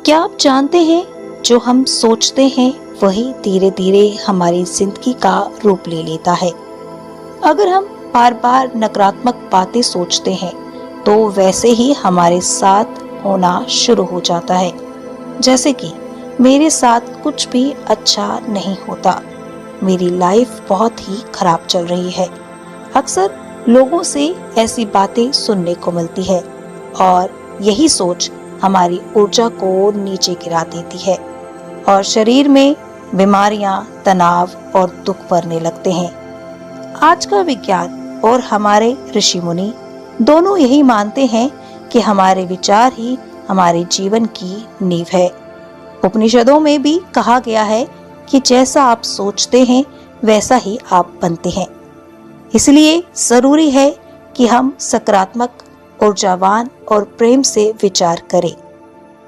क्या आप जानते हैं, जो हम सोचते हैं वही धीरे धीरे हमारी जिंदगी का रूप ले लेता है। अगर हम बार बार नकारात्मक बातें सोचते हैं तो वैसे ही हमारे साथ होना शुरू हो जाता है। जैसे कि मेरे साथ कुछ भी अच्छा नहीं होता, मेरी लाइफ बहुत ही खराब चल रही है। अक्सर लोगों से ऐसी बातें सुनने को मिलती है और यही सोच हमारी ऊर्जा को नीचे गिरा देती है और शरीर में बीमारियां, तनाव और दुख बढ़ने लगते हैं। आज का विज्ञान और हमारे ऋषि मुनि दोनों यही मानते हैं कि हमारे विचार ही हमारे जीवन की नींव है। उपनिषदों में भी कहा गया है कि जैसा आप सोचते हैं वैसा ही आप बनते हैं। इसलिए जरूरी है कि हम सकारात्मक, ऊर्जावान और प्रेम से विचार करें,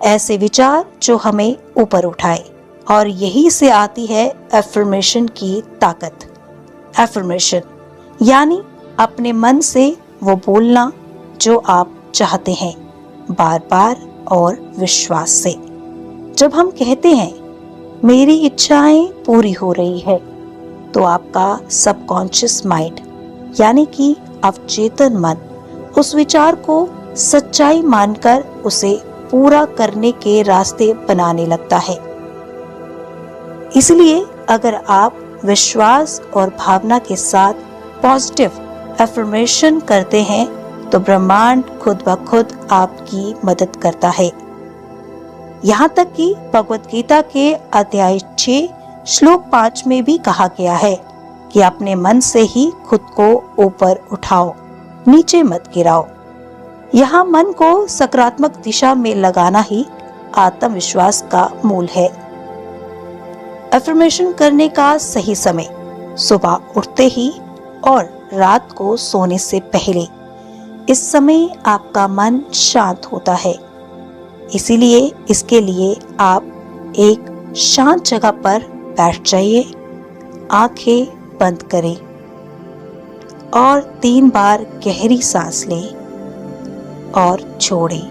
ऐसे विचार जो हमें ऊपर उठाए। और यही से आती है एफर्मेशन की ताकत। एफर्मेशन यानी अपने मन से वो बोलना जो आप चाहते हैं, बार बार और विश्वास से। जब हम कहते हैं मेरी इच्छाएं पूरी हो रही है, तो आपका सबकॉन्शियस माइंड यानी कि अवचेतन मन उस विचार को सच्चाई मानकर उसे पूरा करने के रास्ते बनाने लगता है। इसलिए अगर आप विश्वास और भावना के साथ पॉजिटिव एफर्मेशन करते हैं तो ब्रह्मांड खुद ब खुद आपकी मदद करता है। यहाँ तक कि भगवत गीता के अध्याय 6 श्लोक 5 में भी कहा गया है कि अपने मन से ही खुद को ऊपर उठाओ, नीचे मत गिराओ। यहाँ मन को सकारात्मक दिशा में लगाना ही आत्मविश्वास का मूल है। एफर्मेशन करने का सही समय सुबह उठते ही और रात को सोने से पहले। इस समय आपका मन शांत होता है, इसीलिए इसके लिए आप एक शांत जगह पर बैठ जाइए, आंखें बंद करें और 3 बार गहरी सांस लें और छोड़ें।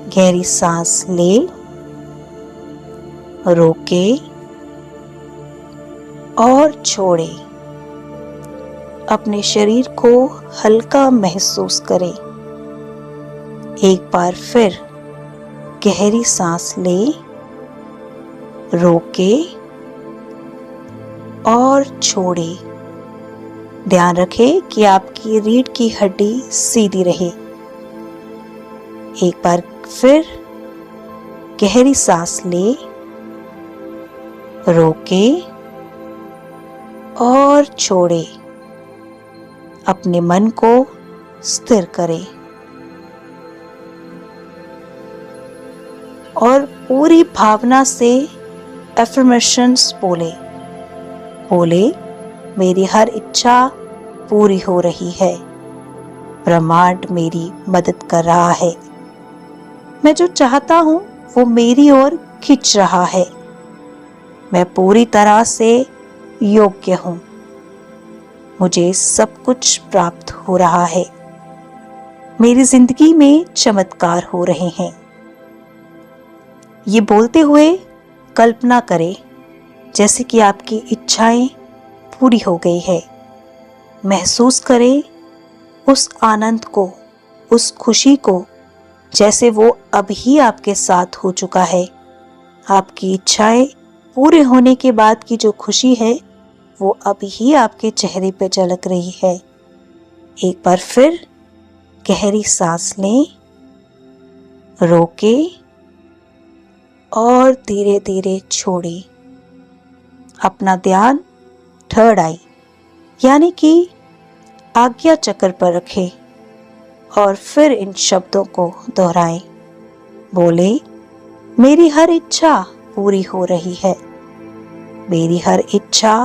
गहरी सांस लें, रोकें और छोड़ें। अपने शरीर को हल्का महसूस करें। एक बार फिर गहरी सांस लें, रोकें और छोड़ें। ध्यान रखें कि आपकी रीढ़ की हड्डी सीधी रहे। एक बार फिर गहरी सांस लें, रोकें और छोड़ें। अपने मन को स्थिर करें और पूरी भावना से एफर्मेशंस बोले मेरी हर इच्छा पूरी हो रही है, ब्रह्मांड मेरी मदद कर रहा है, मैं जो चाहता हूँ वो मेरी ओर खिंच रहा है, मैं पूरी तरह से योग्य हूँ, मुझे सब कुछ प्राप्त हो रहा है, मेरी जिंदगी में चमत्कार हो रहे हैं। ये बोलते हुए कल्पना करें जैसे कि आपकी इच्छाएं पूरी हो गई है। महसूस करें उस आनंद को, उस खुशी को, जैसे वो अभी आपके साथ हो चुका है। आपकी इच्छाएं पूरे होने के बाद की जो खुशी है वो अभी ही आपके चेहरे पे झलक रही है। एक बार फिर गहरी सांस लें, रोकें और धीरे धीरे छोड़ें। अपना ध्यान थर्ड आई यानी कि आज्ञा चक्र पर रखें और फिर इन शब्दों को दोहराएं। बोले मेरी हर इच्छा पूरी हो रही है, मेरी हर इच्छा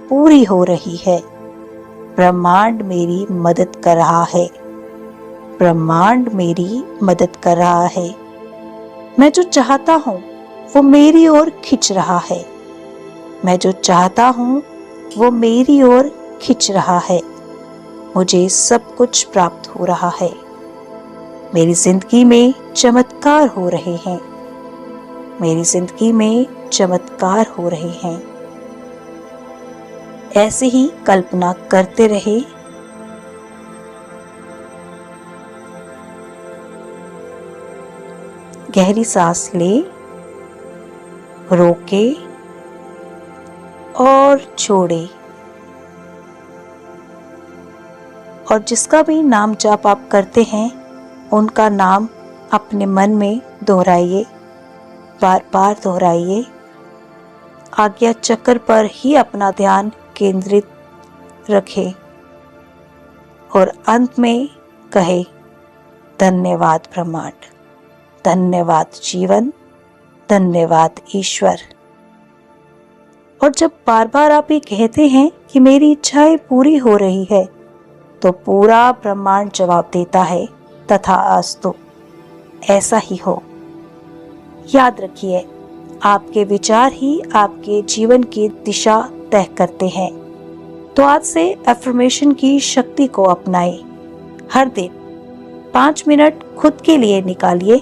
पूरी हो रही है, ब्रह्मांड मेरी मदद कर रहा है, ब्रह्मांड मेरी मदद कर रहा है, मैं जो चाहता हूँ वो मेरी ओर खिंच रहा है, मैं जो चाहता हूँ वो मेरी ओर खिंच रहा है, मुझे सब कुछ प्राप्त हो रहा है, मेरी जिंदगी में चमत्कार हो रहे हैं, मेरी जिंदगी में चमत्कार हो रहे हैं। ऐसे ही कल्पना करते रहे। गहरी सांस ले, रोके और छोड़े। और जिसका भी नाम जाप आप करते हैं उनका नाम अपने मन में दोहराइए, बार बार दोहराइए। आज्ञा चक्र पर ही अपना ध्यान केंद्रित रखें और अंत में कहे, धन्यवाद ब्रह्मांड, धन्यवाद जीवन, धन्यवाद ईश्वर। और जब बार बार आप ये कहते हैं कि मेरी इच्छाएं पूरी हो रही है, तो पूरा ब्रह्मांड जवाब देता है, तथास्तु, ऐसा ही हो। याद रखिए, आपके विचार ही आपके जीवन की दिशा तय करते हैं। तो आज से अफर्मेशन की शक्ति को अपनाएं। हर दिन 5 मिनट खुद के लिए निकालिए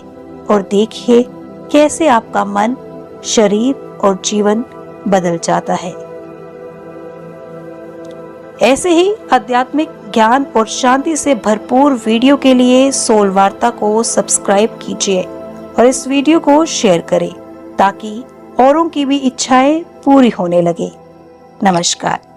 और देखिए कैसे आपका मन, शरीर और जीवन बदल जाता है। ऐसे ही आध्यात्मिक ज्ञान और शांति से भरपूर वीडियो के लिए सोल वार्ता को सब्सक्राइब कीजिए और इस वीडियो को शेयर करें ताकि औरों की भी इच्छाएं पूरी होने लगे। नमस्कार।